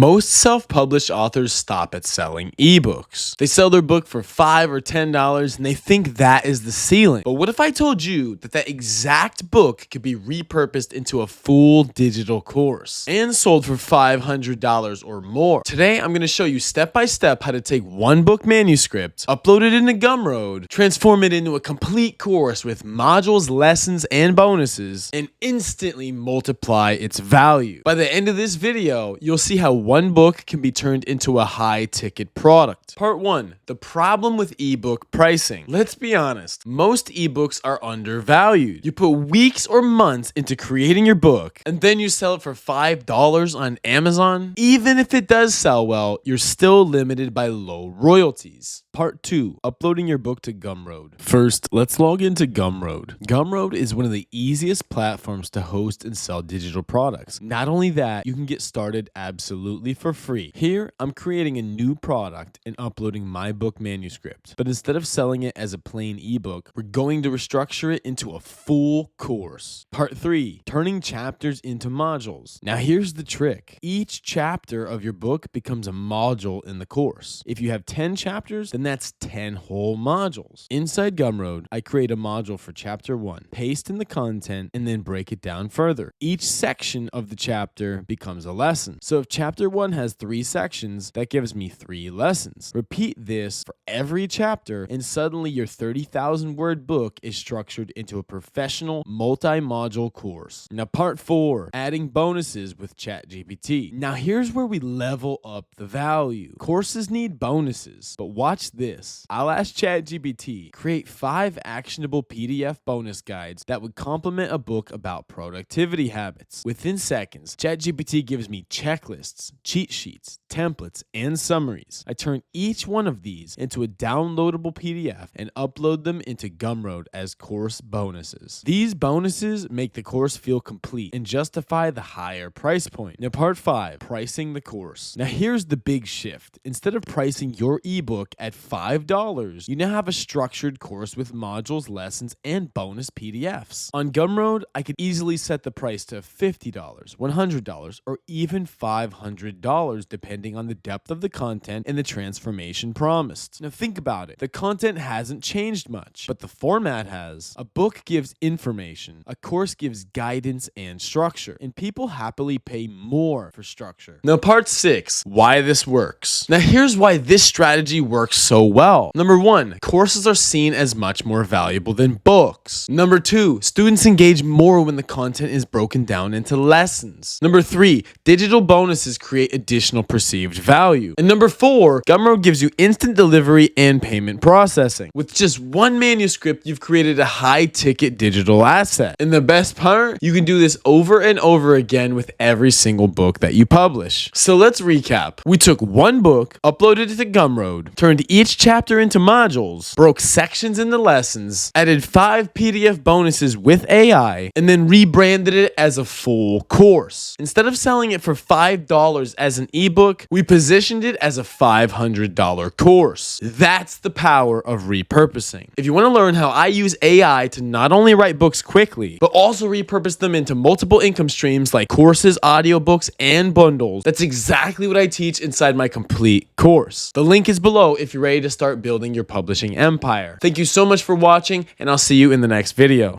Most self-published authors stop at selling ebooks. They sell their book for $5 or $10 and they think that is the ceiling. But what if I told you that that exact book could be repurposed into a full digital course and sold for $500 or more? Today, I'm going to show you step by step how to take one book manuscript, upload it into Gumroad, transform it into a complete course with modules, lessons, and bonuses, and instantly multiply its value. By the end of this video, you'll see how one book can be turned into a high-ticket product. Part 1. The problem with ebook pricing. Let's be honest, most ebooks are undervalued. You put weeks or months into creating your book, and then you sell it for $5 on Amazon. Even if it does sell well, you're still limited by low royalties. Part 2. Uploading your book to Gumroad. First, let's log into Gumroad. Gumroad is one of the easiest platforms to host and sell digital products. Not only that, you can get started absolutely for free. Here, I'm creating a new product and uploading my book manuscript. But instead of selling it as a plain ebook, we're going to restructure it into a full course. Part 3. Turning chapters into modules. Now here's the trick. Each chapter of your book becomes a module in the course. If you have 10 chapters, then that's 10 whole modules. Inside Gumroad, I create a module for chapter 1, paste in the content, and then break it down further. Each section of the chapter becomes a lesson. So if chapter 1 has 3 sections, that gives me 3 lessons. Repeat this for every chapter, and suddenly your 30,000 word book is structured into a professional multi-module course. Now part 4, adding bonuses with ChatGPT. Now here's where we level up the value. Courses need bonuses, but watch this. I'll ask ChatGPT, create 5 actionable PDF bonus guides that would complement a book about productivity habits. Within seconds, ChatGPT gives me checklists, cheat sheets, templates, and summaries. I turn each one of these into a downloadable PDF and upload them into Gumroad as course bonuses. These bonuses make the course feel complete and justify the higher price point. Now part 5, pricing the course. Now here's the big shift. Instead of pricing your ebook at $5, you now have a structured course with modules, lessons, and bonus PDFs. On Gumroad, I could easily set the price to $50, $100, or even $500 depending on the depth of the content and the transformation promised. Now think about it. The content hasn't changed much, but the format has. A book gives information, a course gives guidance and structure, and people happily pay more for structure. Now part 6, why this works. Now here's why this strategy works so well. Number 1, courses are seen as much more valuable than books. Number 2, students engage more when the content is broken down into lessons. Number 3, digital bonuses create additional perceived value. And number 4, Gumroad gives you instant delivery and payment processing. With just one manuscript, you've created a high-ticket digital asset. And the best part, you can do this over and over again with every single book that you publish. So let's recap. We took one book, uploaded it to Gumroad, turned each chapter into modules, broke sections into lessons, added 5 PDF bonuses with AI, and then rebranded it as a full course. Instead of selling it for $5 as an ebook, we positioned it as a $500 course. That's the power of repurposing. If you want to learn how I use AI to not only write books quickly, but also repurpose them into multiple income streams like courses, audiobooks, and bundles, that's exactly what I teach inside my complete course. The link is below if you're ready to start building your publishing empire. Thank you so much for watching, and I'll see you in the next video.